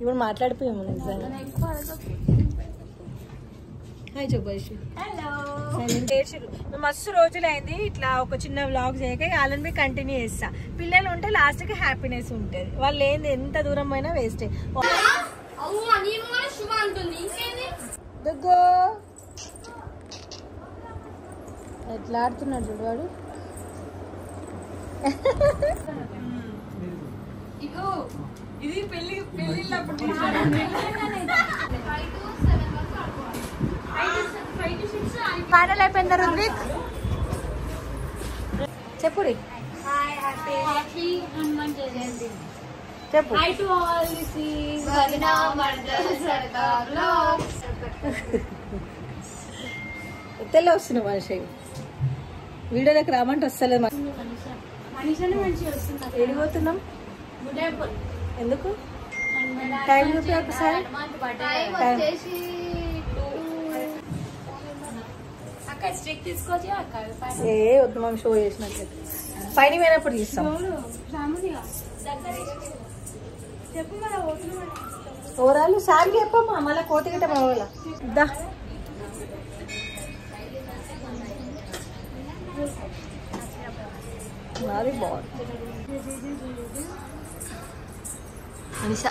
ఇప్పుడు మాట్లాడిపోయాము నిజంగా. హాయ్ చెప్పేసి మస్తు రోజులైంది ఇట్లా ఒక చిన్న వ్లాగ్ చేయక వాళ్ళని కంటిన్యూ చేస్తా. పిల్లలు ఉంటే లాస్ట్ కి హ్యాపీనెస్ ఉంటుంది. వాళ్ళు ఏంది ఎంత దూరం అయినా వేస్టే. ఎట్లా ఆడుతున్నాడు చూడవాడు. ఇది పెళ్లి ఫైనల్ అయిపోయింది. రుద్విక్ చెప్పు రీ. చెప్పు. తెల్ల వస్తుంది మనిషి వీడియోలోకి రామంటే వస్తలేదు. ఏడిపోతున్నాం ఎందుకు? టైం చూపి ఒకసారి. ఏ వద్దు మనం షో చేసినట్లయితే పైన పోయినప్పుడు తీస్తాం. ఓవరాలు సార్ చెప్పమ్మా మళ్ళీ కోతి గిట్ట వాళ్ళ దా. అది బాగుంది. అనిషా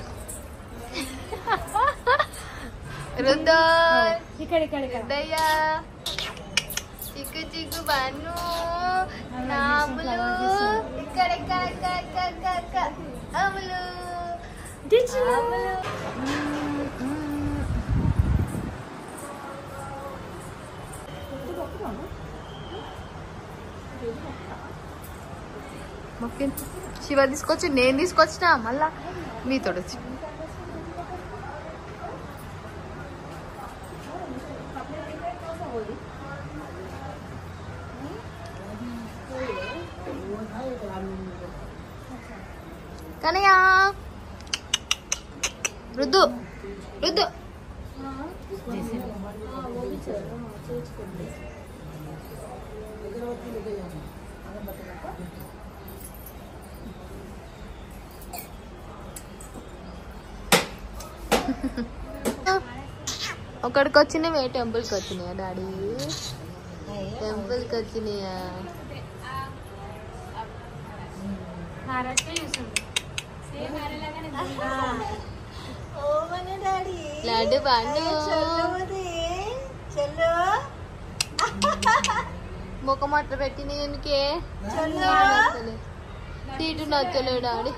చిక్కు చిక్కు బన్ను నాములు ఇక్కడ అములు శివ తీసుకొచ్చి నేను తీసుకొచ్చిన మళ్ళా మీతో వచ్చి కనయ్య రుద్దు రుద్దు ఒకడికి వచ్చినవే టెంపుల్కి వచ్చినాయా డాడీ? టెంపుల్కి వచ్చినాయా? లడ్డు పండు ముఖమట్ట పెట్టిన ఎందుకే సీటు నచ్చలే డాడీ.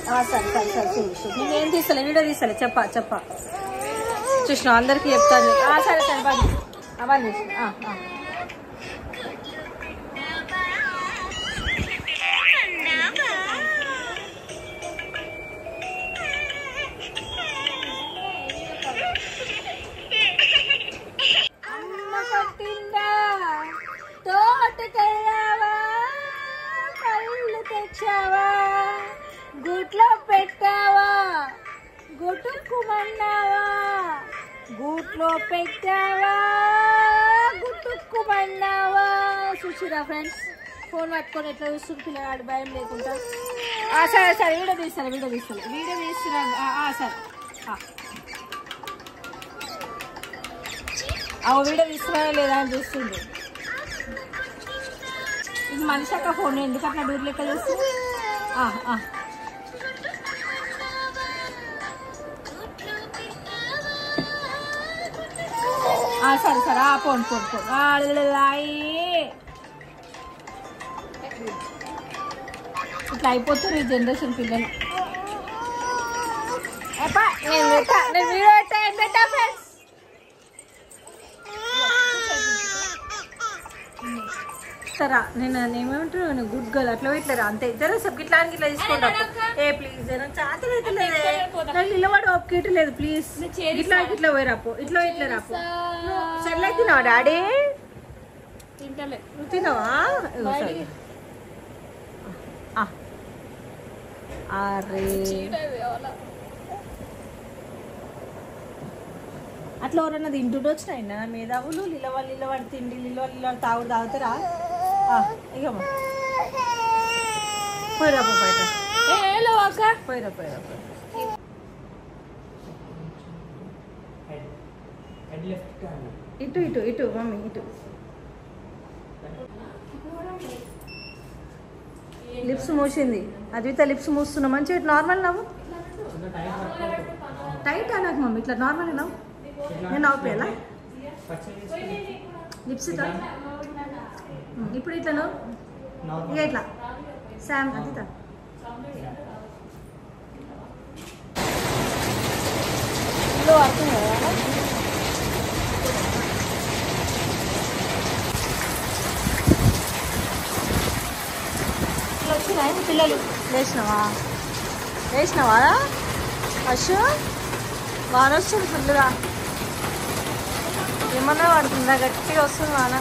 సరే సరే సరే చూసి నేనేం తీస్తలే వీడియో తీస్తలే చెప్పా చూసిన అందరికి చెప్తాను. సరే సరే అవన్నీ గుట్లో పెట్టావా గుట్టుకుమన్నావా గూట్లో పెట్టావా గుట్టుకుమన్నావా. చూసిరా ఫ్రెండ్స్ ఫోన్ పట్టుకొని ఎట్లా చూస్తుంది పిల్లగాడు భయం లేకుండా. సరే సరే వీడియో తీస్తున్నాను సరే వీడియో తీస్తున్నారా లేదా అని చూస్తుంది. ఇది మనిషి అక్క ఫోన్ ఎందుకు అట్లా డూర్ లెక్క చూస్తుంది. సరే సరే పోను ఇట్లా అయిపోతారు ఈ జనరేషన్ పిల్లలు. నేను వీడియో పెట్టా ఫ్రెండ్స్. సరా నేను ఏమంటారు గుడ్ గర్ల్ అట్లా పెట్టలేరా అంతే. ఇద్దరు సబ్ ఇట్లా ఇట్లా తీసుకోండి. ఏ ప్లీజ్ చాతలు అయితే నిలబడి ఒప్పుకేయట్లేదు ప్లీజ్. ఇట్లా ఇట్లా పోయి రాపో ఇట్లా రాపో. సర్లే తిన్నావా డాడీ? నువ్వు తిన్నావా? అరే అట్లా ఎవరన్నా తింటుంటే వచ్చినాయి మేధావులు. లిల్లవాళ్ళు తిండి లిల్లవాళ్ళు తాగుడు తాగుతారా? ఇగమ్మా పోయిరా బయట పోయిరా పోయిరా ఇటు ఇటు ఇటు మమ్మీ ఇటు లిప్స్ మూసింది అద్విత లిప్స్ మూస్తున్నా మంచిగా ఇటు నార్మల్ నవ్వు టైట్ అనకు మమ్మీ ఇట్లా నార్మల్ నవ్వు నేను నవ్వుపోయాలా లిప్స్ ఇట్లా ఇప్పుడు ఇట్లా నవ్వు ఇక ఇట్లా శామ్ అద్విత అర్థం కదా వచ్చినాయి పిల్లలు లేచినావా అశు వాన వస్తుంది ఫుల్గా ఏమన్నా పడుతుందా గట్టిగా వస్తుంది వాన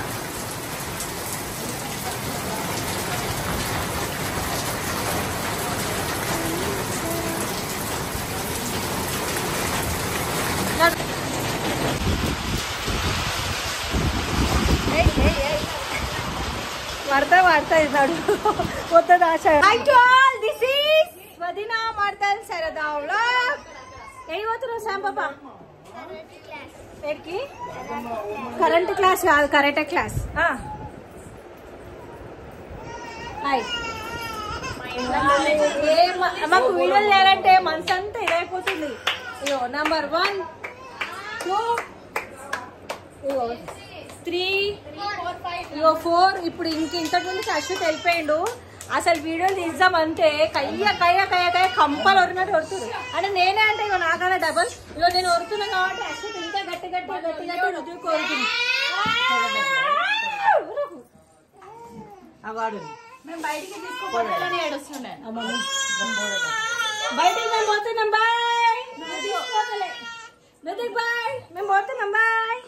పడతా ఇస్తాడు కొత్తది ఆశ దిస్ ఈస్ వదినా మార్తల్ సరదా వ్లాగ్ ఏ పోతున్నావు శామ్ పాప ఎక్కడికి కరెంట్ క్లాస్ కాదు కరెక్ట్ క్లాస్ హాయ్ మాకు వీడియోలు చేయాలంటే మనసు అంతా ఇదైపోతుంది ఇగో నెంబర్ 1 2 ఇగో 3 ఇగో 4 ఇప్పుడు ఇంతకు ముందు అశ్వత్ వెళ్ళిపోయిండు అసలు వీడియోలు తీద్దామంటే కయ్య కయ్య కయ్య కయ్య కంపలు ఒరినట్టు ఒరుతుంది అంటే నేనే అంటే ఇగో నాకన్నా డబల్ ఇగో నేను ఒరుతున్నాను కాబట్టి అశ్వత్ ఇంకా గట్టి గట్టి గట్టి గట్టి రుజువు కోరుతుంది మేము బయటికి తీసుకోవాలని ఏడుస్తున్నాను బయటికి మేము పోతున్నాం బాయ్ బాయ్ మేము పోతున్నాం బాయ్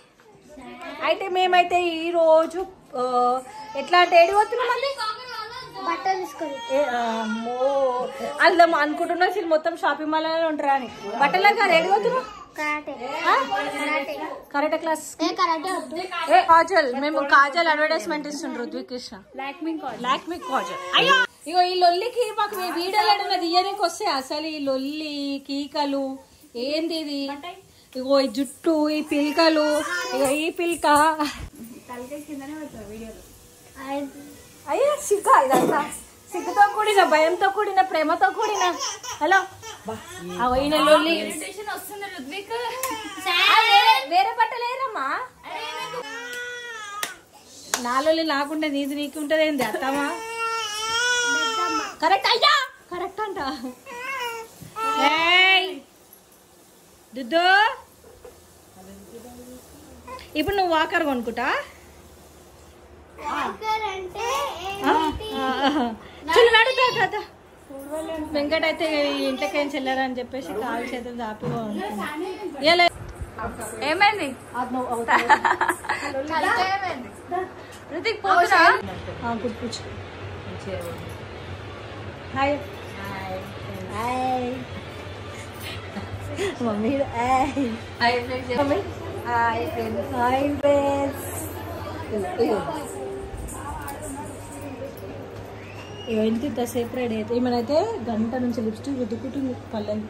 అయితే మేమైతే ఈరోజు ఎట్లా అంటే ఏడు పోతున్నాం అండి బట్టలు తీసుకొని అందులో అనుకుంటున్నా అసలు మొత్తం షాపింగ్ మాల్ అనే ఉంటారా అని బట్టలు కాదు ఏడు పోతున్నాం కరాటే క్లాస్ కాజల్ మేము కాజల్ అడ్వర్టైజ్మెంట్ ఇస్తుండ్రు రుద్వికృష్ణ లాక్మీ కాజల్ అయ్యో ఇగో ఈ లొల్లికి మాకు వీడియోలు ఏడన్నా తీయడానికి వస్తే అసలు ఈ లొల్లి కీకలు ఏంది ఇది ఇగో ఈ జుట్టు ఈ పిల్కలు ఇగో ఈ పిల్క అయ్యా సిగ్గా ఇదంతా సిగ్గుతో కూడిన భయంతో కూడిన ప్రేమతో కూడిన హలో అయిన లొల్లి వేరే బట్టలేరమ్మా నా లొల్లి నాకుంటే నీది నీకు ఉంటది ఏంది అత్తమ్మా కరెక్ట్ అయ్యా కరెక్ట్ అంట దుద్దు ఇప్పుడు నువ్వు వాకర్ కొనుక్కుంటా చిన్నాడు తాత వెంకట అయితే ఇంట్లోకేం చెల్లారని చెప్పేసి కాలు చేతులు దాపిగా ఉంటుంది ఏమైంది కూర్చో hi hi mummy hi mummy hi friends hi friends ఇగో ఇంత సెపరేట్ అయితే ఏమైనా గంట నుంచి లిప్స్టిక్ రుద్దుకుంటుంది పళ్ళని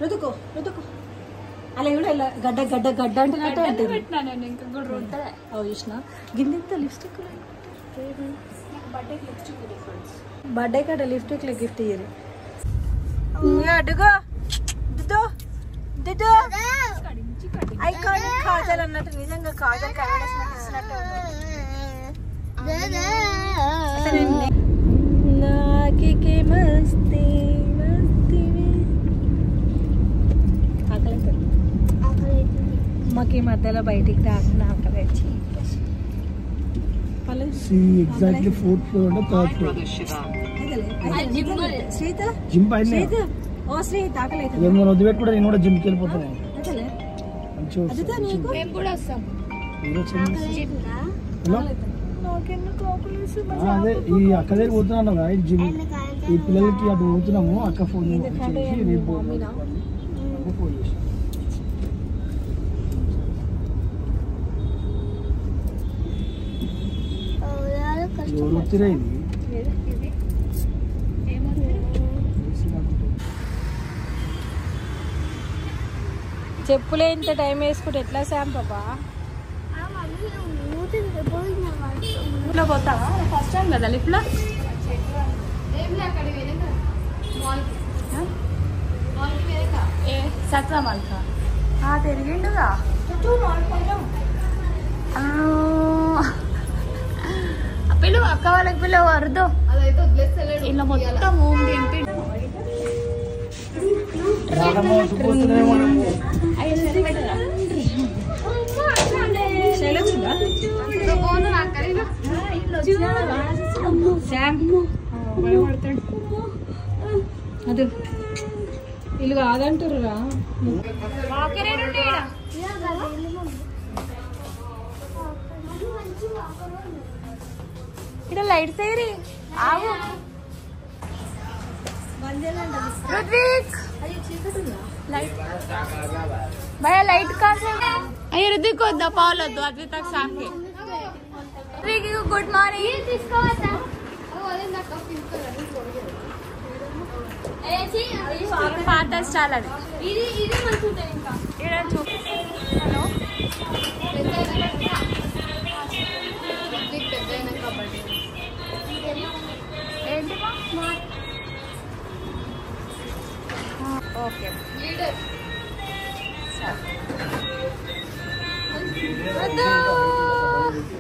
రుద్దుకో రుద్దుకో అలా కూడా ఇలా గడ్డ గడ్డ గడ్డ అంటున్నట్టే అంటే చూసిన గింత లిప్స్టిక్ బర్త్డే కాడ లిప్స్టిక్ గిఫ్ట్ ఇయ్యరు అడుగో దిద్దు దిద్దు ఐకానిక్ కాజల్ అన్నట్టు నిజంగా కాజల్ కలవడేసినట్టు ఇస్తున్నట్టు నాకి మస్తీ మస్తీ ఆకలి మాకు ఈ మధ్యలో బయటికి రాకుండా ఆకలి ఎగ్జాక్ట్లీ 4th ఫ్లోర్ అంటే 3rd ఫ్లోర్ శ్రీత జిమ్ పైన శ్రీత ఓ శ్రీత ఆకలి అయితే నేను వద్దు పెట్టుకుంటే నేను కూడా జిమ్కి వెళ్ళిపోతాను అదే ఈ అక్క దగ్గర పోతున్నాను కదా జిమ్ ఈ పిల్లలకి అటు పోతున్నాము అక్క ఫోన్ చేసి రేపు ఫోన్ చేసి ఎవరు వచ్చిరా ఇది చెప్పులే ఇంత టైం వేసుకుంటే ఎట్లా శామ్ పాపా లిఫ్ట్లో పోతావా ఫస్ట్ టైం కదా లిఫ్ట్లో ఏ సత్రా మాల్కా తిరిగిండుగా పిలువ అక్క వాళ్ళకి పిలువ వరదు ఇలా మొత్తం హోమ్ దింపి అది వీళ్ళు కాదంటారురా ఇక్కడ లైట్స్ ఏరి ఆగు ऋत्विक भैया लाइट कहाँ से अरे ऋत्विक को दबाव लो दो अभी तक साके ऋत्विक को गुड मॉर्निंग फादर स्टाइल అది ఇది మంచుంటే ఇంకా ఇడ చూ హలో ऋत्विक పెద్దైన కబడ్డీ ఏంటి మా ఓకే లీడర్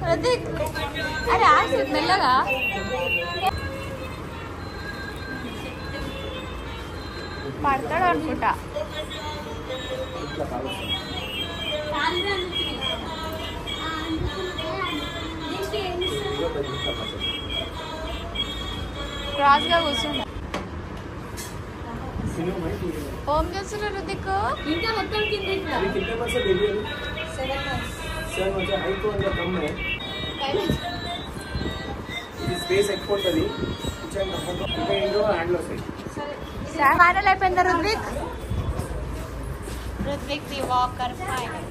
ऋत्विक अरे आज మెల్లగా పడతాడు అనుకుంటా క్రాస్ గా కూర్చుంటా హోమ్ చేస్తున్నారు ऋत्विक ఇంకా మొత్తం కింద ఫైనల్ అయిపోయిందా ऋत्विक ది వాకర్ ఫైనల్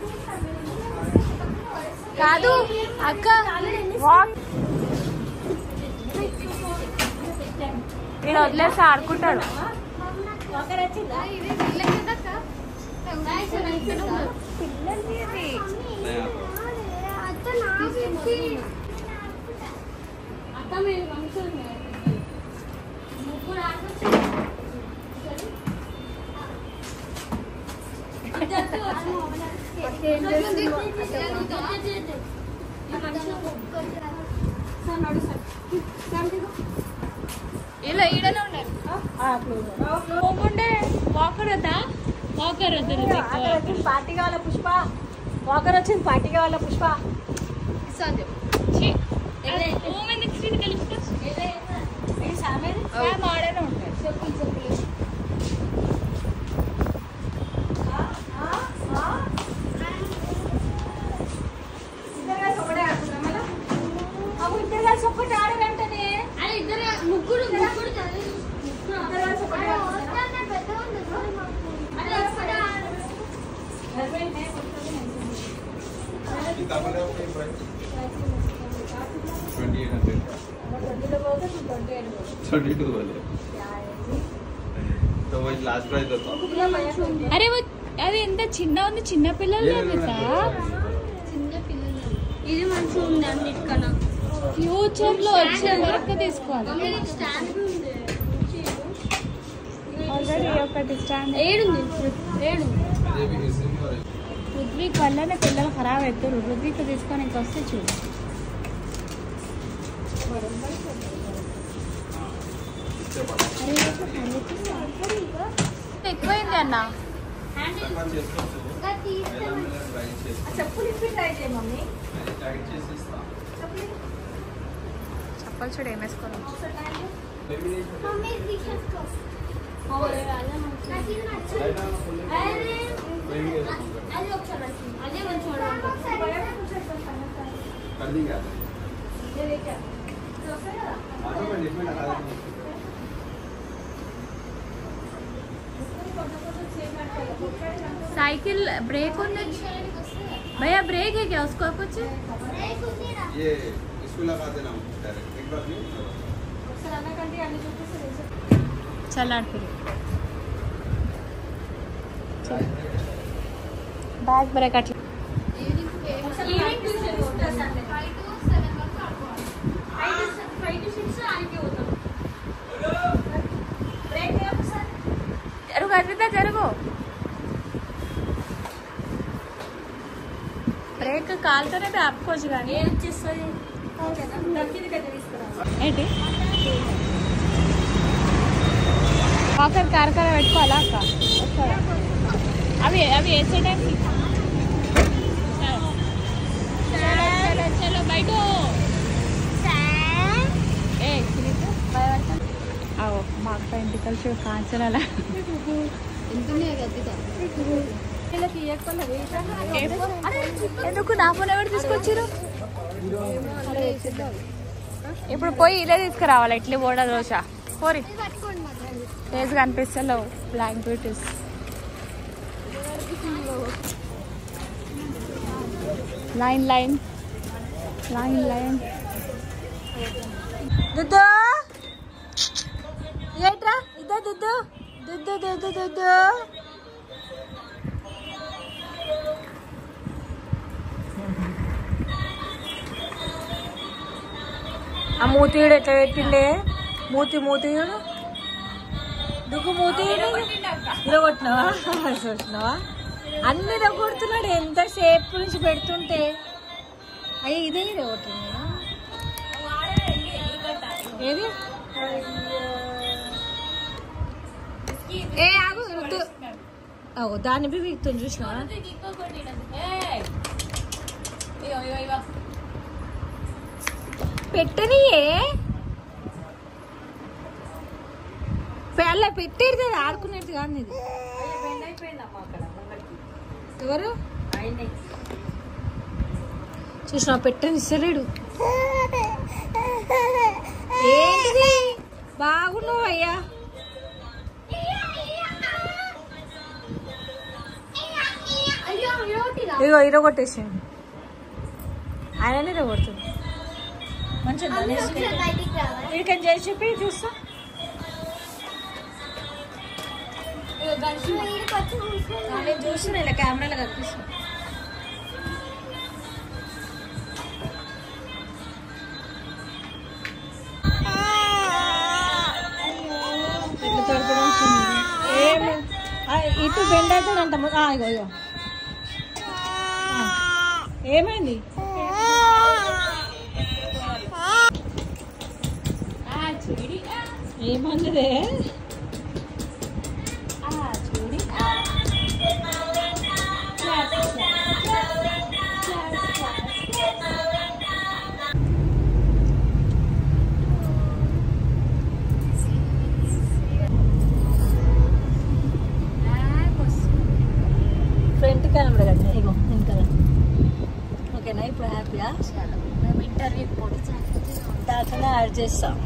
కాదు అక్క వాక్ నేను వదిలేసి ఆడుకుంటాడు ఇలా ఈడనే ఉన్నారు వాకర్ వద్దా వాకర్ వద్దు పార్టీ కావాలా పుష్ప వాకర్ వచ్చింది పార్టీ కావాలా పుష్ప ఆడనే ఉంటాయి చెప్పులు చెప్పులు సపోర్ట్ ఆడదంటనే అది ఇద్దరు ముగ్గురు అరే అది ఎంత చిన్న ఉంది చిన్న పిల్లలు ఇది మంచిగా ఉంది అన్నిటికన్నా ఫ్యూచర్ లో వచ్చే వరకు తీసుకోవాలి ఆల్రెడీ ఒకటి స్టాండ్ ఏడుంది ऋत्विक వల్లనే పిల్లలు ఖరాబ్ అవుతారు ऋत्विक తీసుకొని ఇంకా వస్తే చూడు ఎక్కువైంది అన్న చెప్పులు చూడు ఏం వేసుకోవాలి साइकिल ब्रेक होने भैया ब्रेक है क्या उसको कुछ ये చల్లారి బ్యాగ్ బ్రేక్ అట్లా జరుగు అద్విత జరుగు బ్రేక్ కాలుతోనే ఆపుకోవచ్చు కానీ ఏంటి వాకర్ కారకార పెట్టుకోవాలా అక్క అవి అవి వేసే టైంకి చలో బయట మా అక్క ఇంటికి కలిసి కాంచనాల ఎందుకు నా ఫోన్ ఎవరు తీసుకొచ్చారు ఇప్పుడు పోయి ఇదే తీసుకురావాలి ఇడ్లీ బోడా దోశ పోరి టేస్ట్ కనిపిస్తలేవు black beauties line line line line దుద్దు ఏట్రా ఇద్దా దుద్దు దుద్దు దుద్దు దుద్దు ఆ మూతీడు ఎట్లా పెట్టిండే మూతి దుగ్గు మూతి ఇరగొట్టినావా చూసినావా అన్ని ఇరగొడుతున్నాడు ఎంతసేపు నుంచి పెడుతుంటే అయ్యా ఇదే ఇరగొట్టింది ఏది ఏ ఆగు దాన్ని వీక్తుంది చూసినావా పెట్టనియే అలా పెట్టేది కదా ఆడుకునేది కాదు ఇది ఎవరు చూసినా పెట్టని ఇస్తలేడు ఏంటిది బాగున్నావు అయ్యా ఇగో ఇరగొట్టేసాడు ఆయననే ఇరగొడుతుంది మంచిగా ఇక్కడికి చేసి చెప్పి చూస్తా నేను చూస్తున్నా ఇలా కెమెరాలో కనిపిస్తున్నా ఇట్లా తడపడం ఏమి ఇటు బెండ్ అవుతుందంట ఇగో ఇగో ఏమైంది ఏమన్నదే ఫ్రంట్ కెమెరా కదా ఇగో వెనకాల ఓకేనా ఇప్పుడు హ్యాపీయా మేము ఇంటర్వ్యూ దాంట్లోనే యాడ్ చేస్తాం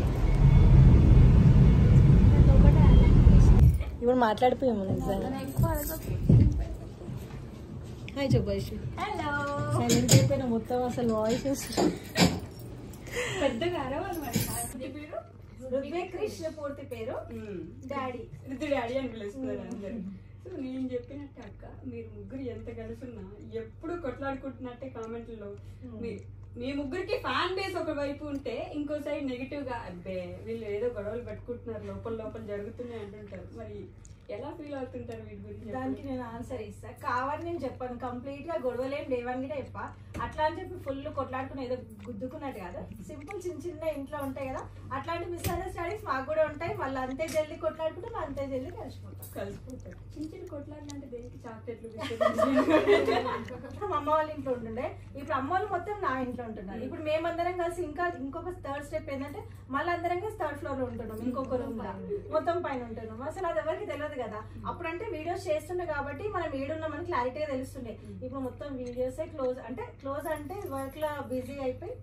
ఇప్పుడు మాట్లాడిపోయాము నిజంగా హాయ్ చెప్పేసి సైలెంట్ అయిపోయినా మొత్తం అసలు వాయిస్ పెద్దగా కృష్ణ పూర్తి పేరు డాడీ డాడీ అని పిలుస్తున్నారు అందరు. సో నేను చెప్పినట్టు అక్క మీరు ముగ్గురు ఎంత కలుసున్నా ఎప్పుడు కొట్లాడుకుంటున్నట్టే కామెంట్లలో మీ ముగ్గురికి ఫ్యాన్ బేస్ ఒక వైపు ఉంటే ఇంకో సైడ్ నెగిటివ్ గా అబ్బే వీళ్ళు ఏదో గొడవలు పెట్టుకుంటున్నారు లోపల జరుగుతున్నాయి అంటుంటారు. మరి ఎలా ఫీల్ అవుతుంటారు వీటి గురించి? దానికి నేను ఆన్సర్ ఇస్తా. కావాలని నేను చెప్పాను కంప్లీట్ గా గొడవలేం లేవని కూడా చెప్పా. అట్లా అని చెప్పి ఫుల్ కొట్లాడుకుని ఏదో గుద్దుకున్నట్టు కాదు. సింపుల్ చిన్న ఇంట్లో ఉంటాయి కదా, అట్లాంటి మిస్అండర్స్టాండింగ్స్ మాకు కూడా ఉంటాయి. మళ్ళీ అంతే జల్దీ కొట్లాడుకుంటే అంతే జల్దీ కలిసిపోతారు. చిన్న కొట్లాడలు అంటే దేనికి చాక్లెట్లు అమ్మ వాళ్ళ ఇంట్లో ఉంటుండే, ఇప్పుడు అమ్మ వాళ్ళు మొత్తం నా ఇంట్లో ఉంటున్నారు. ఇప్పుడు మేమందరం కలిసి ఇంకొక థర్డ్ స్టెప్ ఏంటంటే మళ్ళీ అందరం కలిసి థర్డ్ ఫ్లోర్ లో ఉంటున్నాం, ఇంకొక రూమ్ లో మొత్తం పైన ఉంటున్నాం. అసలు అది ఎవరికి తెలియదు కదా. అప్పుడంటే వీడియోస్ చేస్తుండే కాబట్టి మనం ఏడున్నామని క్లారిటీగా తెలుస్తుండే. ఇప్పుడు మొత్తం వీడియోసే క్లోజ్ అంటే వర్క్ లో బిజీ అయిపోయి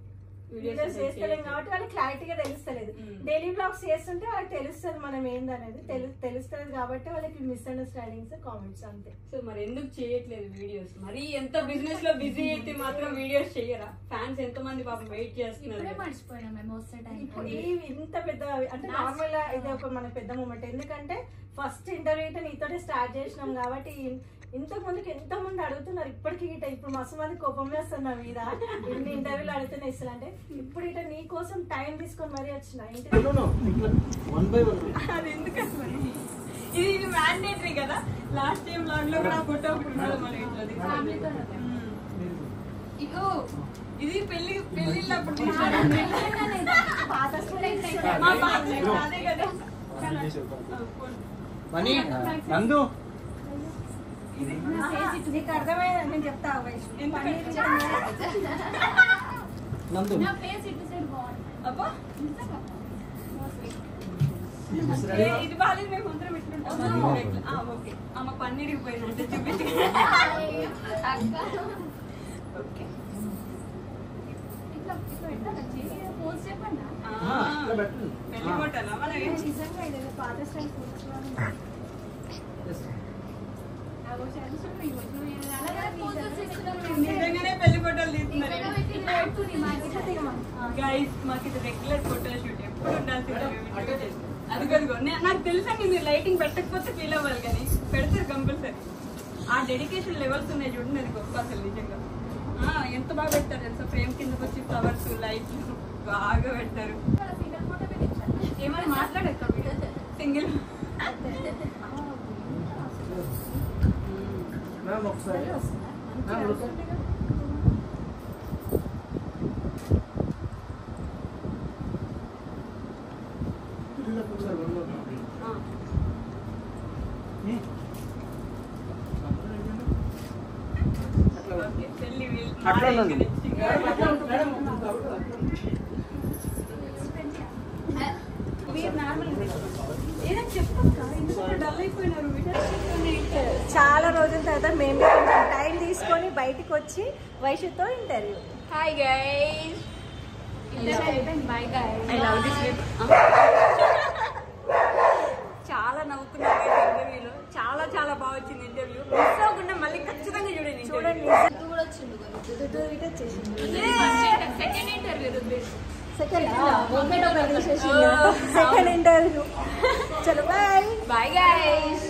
వీడియోస్ చేస్తలేం కాబట్టి వాళ్ళకి క్లారిటీగా తెలుస్తలేదు. డైలీ బ్లాగ్స్ చేస్తుంటే వాళ్ళకి తెలుస్తుంది మనం ఏందనేది, తెలుస్తుంది కాబట్టి వాళ్ళకి మిస్అండర్స్టాండింగ్స్, కామెంట్స్ అంతే. సో మరి ఎందుకు చేయట్లేదు వీడియోస్? మరి ఎంత బిజినెస్ లో బిజీ అయితే మాత్రం వీడియోస్ చెయ్యరా? ఫ్యాన్స్ ఎంత మంది పాపం వెయిట్ చేస్తున్నారు. ఇంత పెద్ద అంటే నార్మల్ గా ఇది ఒక మన పెద్ద మూమెంట్. ఎందుకంటే ఫస్ట్ ఇంటర్వ్యూ అయితే నీతోనే స్టార్ట్ చేసినాం కాబట్టి ఇంతకు ముందుకు ఎంత మంది అడుగుతున్నారు ఇప్పటికి గిట్ట. ఇప్పుడు మస్తు మంది కోపం వేస్తారు నా మీద, ఇన్ని ఇంటర్వ్యూలు అడుగుతున్నా ఇస్తారు అంటే. ఇప్పుడు ఇట నీ కోసం టైం తీసుకొని మరీ వచ్చిన అది ఎందుకంటే ఇది మ్యాండేటరీ కదా. లాస్ట్ టైం లాగ్ లో కూడా ఫోటో ఇగో ఇది పెళ్లిళ్ళప్పుడు అదే కదా. నీకు అర్థమైంది నేను చెప్తా. ఇది బాగాలేదు, మేము అందరం ఇట్లుంటాం. ఓకే అమ్మ పన్నీరికి పోయిందంటే చూపించి పెళ్లి ఫోటోలా మనం పాత స్టైల్ నిజంగానే పెళ్లి ఫోటోలు తీస్తున్నారు గైస్. మాకు ఇది రెగ్యులర్ ఫోటో షూట్ ఎప్పుడు ఉండాల్సిందే. అదిగో నాకు తెలుసండి, మీరు లైటింగ్ పెట్టకపోతే ఫీల్ అవ్వాలి కానీ పెడతారు కంపల్సరీ. ఆ డెడికేషన్ లెవెల్స్ ఉన్నాయి చూడండి, అది గొప్ప అసలు నిజంగా. ఎంత బాగా పెడతారు తెలుసా, ఫ్రేమ్ కిందకి వచ్చి ఫ్లవర్స్ లైట్లు బాగా పెడతారు. ఏమైనా మాట్లాడక సింగిల్ చాలా రోజుల తర్వాత మేము కొంచెం టైం తీసుకొని బయటికి వచ్చి వైషుతో interview. Hi guys, bye guys. I love this lip. చాలా నవ్వుకున్నారు ఇంటర్వ్యూలో. చాలా చాలా బాగా వచ్చింది ఇంటర్వ్యూ. మిస్ అవ్వకుండా మళ్ళీ ఖచ్చితంగా చూడండి. Second interview. చలో బాయ్ బాయ్ గైస్.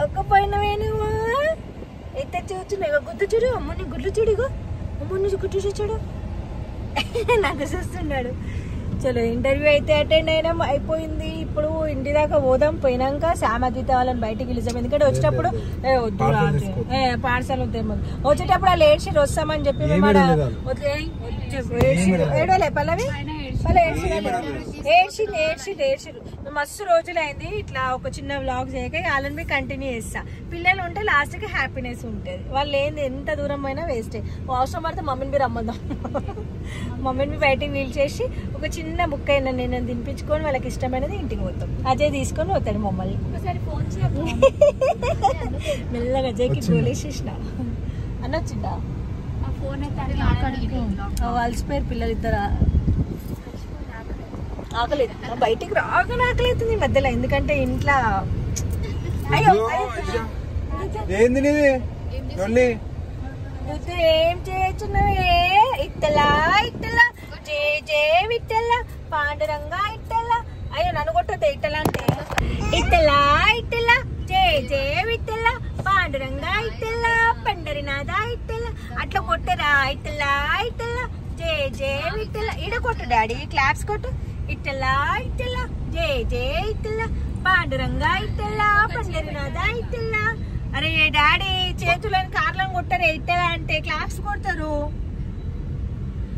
ఒక్క పైన అయితే చూస్తున్నాయి గుద్దు చూడు. అమ్మని గుడ్లు చూడు, అమ్మని గుడ్డు చూడు. నాకు చూస్తున్నాడు. చలో ఇంటర్వ్యూ అయితే అటెండ్ అయినాం, అయిపోయింది. ఇప్పుడు ఇంటి దాకా పోదాం. పోయినాక శ్యామతీత వాళ్ళని బయటికి పిలుస్తాం. ఎందుకంటే వచ్చేటప్పుడు వద్దు పార్సల్ వద్దు, వచ్చేటప్పుడు వాళ్ళు ఏడ్చి వస్తామని చెప్పి మేము ఏడవలే పల్లవి ఏడ్చిరు. మస్తు రోజులైంది ఇట్లా ఒక చిన్న వ్లాగ్ చేయక. వాళ్ళని బి కంటిన్యూ చేస్తా. పిల్లలు ఉంటే లాస్ట్ కి హ్యాపీనెస్ ఉంటుంది. వాళ్ళు ఏంది ఎంత దూరం అయినా వేస్టే. అవసరం పడితే మమ్మీని బి రమ్మందాం. మమ్మీని బయటికి నిలిచేసి ఒక చిన్న బుక్ అయినా నేను తినిపించుకొని వాళ్ళకి ఇష్టమైనది ఇంటికి పోతాం. అజయ్ తీసుకొని పోతాడు మమ్మల్ని. మెల్లగా అజయ్కి గోలేసేసిన అన్నొచ్చిందా అలసిపోయారు పిల్లలు ఇద్దరు. ఆకలేదు, బయటికి రాగానే ఆకలివుతుంది ఈ మధ్యలో. ఎందుకంటే ఇంట్లో అయ్యో ఏం చేస్తున్నావే ఇట్టలా ఇట్టలా జే జే విట్టలా పాండురంగా ఇట్టలా. అయ్యో నన్ను కొట్టొద్దు ఇట్టలా అంటే. ఇట్టలా ఇట్టలా జే జే విట్టలా పాండురంగా ఇట్టలా పండరినాథ ఇట్టలా. అట్లా కొట్టరా ఇట్టలా ఇట్టలా జే జే విట్టలా. ఈడ కొట్టు డాడీ, క్లాప్స్ కొట్టు. ఇట్టలా ఇట్టలా జే జే ఇట్టలా పాండురంగా ఇట్టలా పండరినాథ ఇట్టలా. అరే డాడీ చేతులను కార్లను కొట్టారే ఇట్టలా అంటే క్లాప్స్ కొడతారు.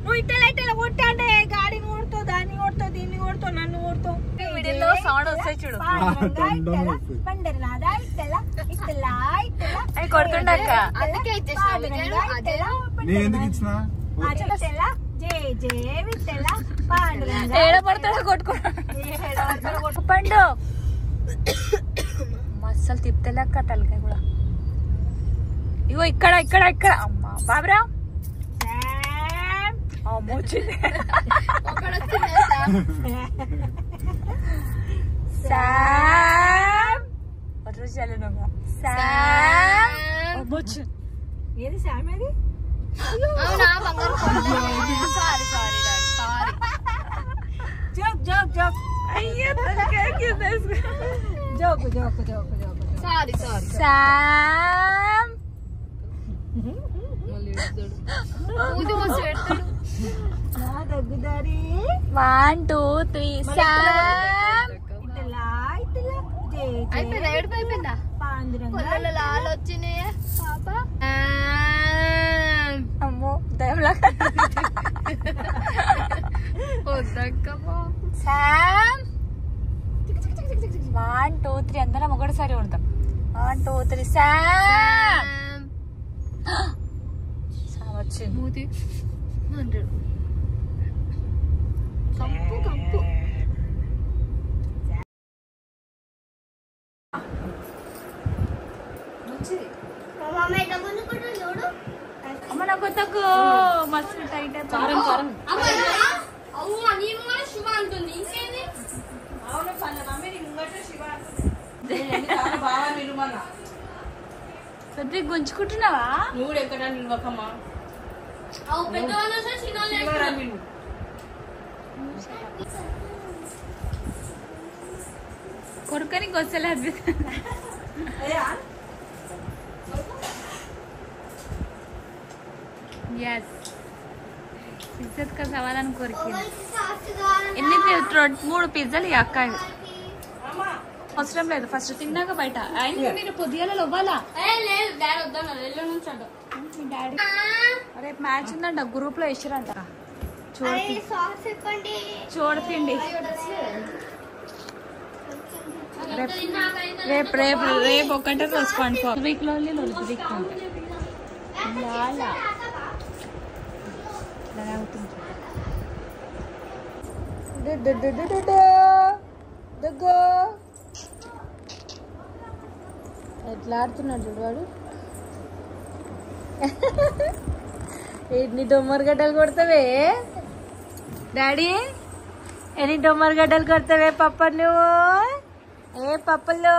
నువ్వు ఇట్టలా ఇట్టలా కొట్టా అంటే గాడిని కొడతావు, దాన్ని కొడతావు, దీన్ని కొడతావు, నన్ను కొడతావు. సౌండ్ వస్తాయి చూడు. పండరినాథ ఇట్టలా ఇట్టలా ఇట్టలా కొడుతుండక్క పండు మస్తలు తిప్పుతలేక్క తలకాయ కూడా. ఇగో ఇక్కడ ఇక్కడ ఇక్కడ అమ్మా బాబరా వచ్చింది ఏది శామ్ ఏది joke joke joke joke joke joke joke sorry Sam 1 2 3 Sam అయిపోయిందా లాలు వచ్చినాయి పాప అమ్మో దయంలాగా శామ్ 1 2 3 అందరం ఒకటిసారి ఉంటాం 1 2 3 శామ్ వచ్చింది కంపు కంపు అమ్మ నాకు కొత్తకు మస్తు టైట్ పెద్ద గుంజుకుంటున్నావా నువ్వు ఎక్కడ నిల్వకమ్మా కొడుకనికి వస్తలేదు ఇజ్జత్ కా సవాలని కొరికింది ఎన్ని 3 పిజ్జాలు ఈ అక్క అవసరం లేదు ఫస్ట్ తిన్నాక బయట ఆయన మీరు పొద్దుగాల ఇవ్వాలా డాడీ రేపు మ్యాచ్ ఉందంట గ్రూప్ లో ఇచ్చారంట చూడపిండి రేపు రేపు రేపు ఒక్కటే రెస్పాండ్ వీక్ లో వీక్ ఎట్లా ఆడుతున్నాడు చూడవాడు ఎన్ని డొమ్మర్ గడ్డలు కొడతావే డాడీ ఎన్ని డొమ్మర్ గడ్డలు కొడతావే పప్ప నువ్వు ఏ పప్పలో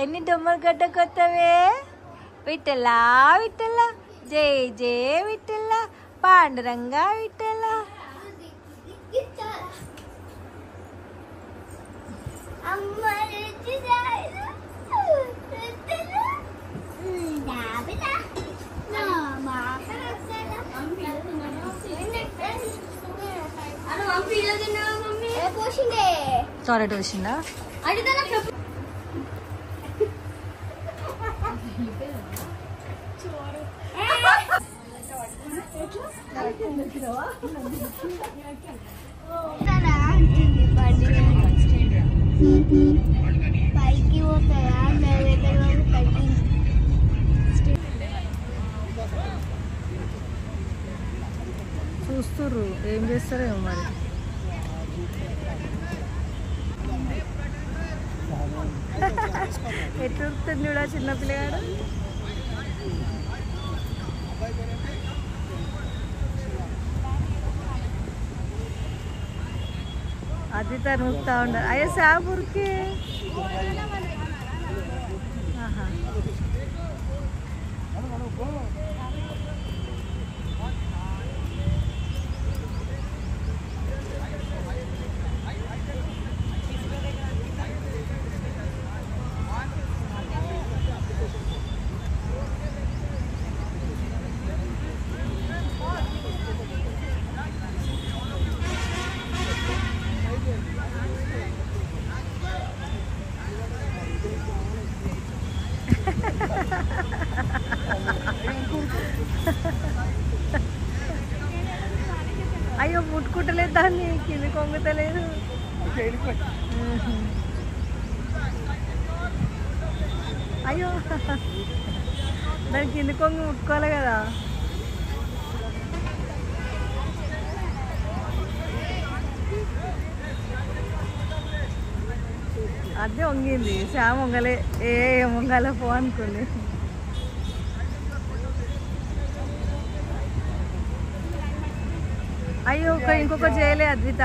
ఎన్ని డొమ్మర్ గడ్డ కొడతావే విట్టలా విట్టలా జై జై విట్టలా పాండురంగా విట్టలా టాయిలెట్ వచ్చిందా పైకి పోతాయా చూస్తుర్రు ఏం చేస్తారేమో మరి ఎట్లుంటుంది చూడ చిన్నపిల్లగాడు అది తను ఊపుతా ఉండాలి అయ్యో సాబుర్కి అయ్యో ముట్టుకుంటలేదు దాన్ని కింది కొంగుతలేదు అయ్యో దాని కింది కొంగు ముట్టుకోవాలి కదా అదే వంగింది శ్యామ్ వంగలే ఏ వంగాల పో అనుకుంది అయ్యో ఇంకొకటి చేయలే అద్విత.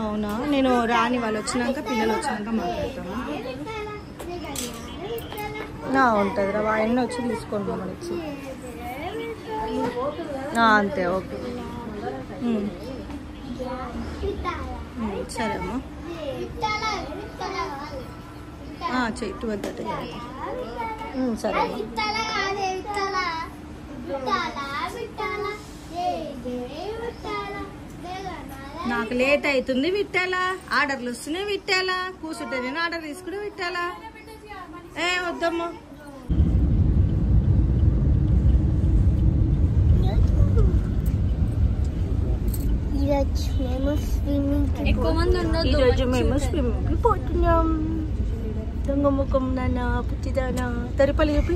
అవునా, నేను రాని వాళ్ళు వచ్చినాక పిల్లలు వచ్చినాక మాట్లాడతాను. ఉంటుంది రా, ఎన్నో వచ్చి తీసుకోండి మమ్మల్ని వచ్చి. అంతే, ఓకే. సరే అమ్మా, చెయ్యి 12:30. సరే అమ్మా. నాకు లేట్ అవుతుంది విట్టాలా, ఆర్డర్లు వస్తున్నాయి విట్టాలా, కూర్చుంటే నేను ఆర్డర్ తీసుకుని విట్టాలా. వద్దమ్మా. ఎక్కువ మంది ఉండొద్దు. ఈరోజు మేము స్విమ్మింగ్కి పోతున్నాం. దొంగ ముఖం నాన్న, పుచ్చిదానా. తరిపల్లి చెప్పి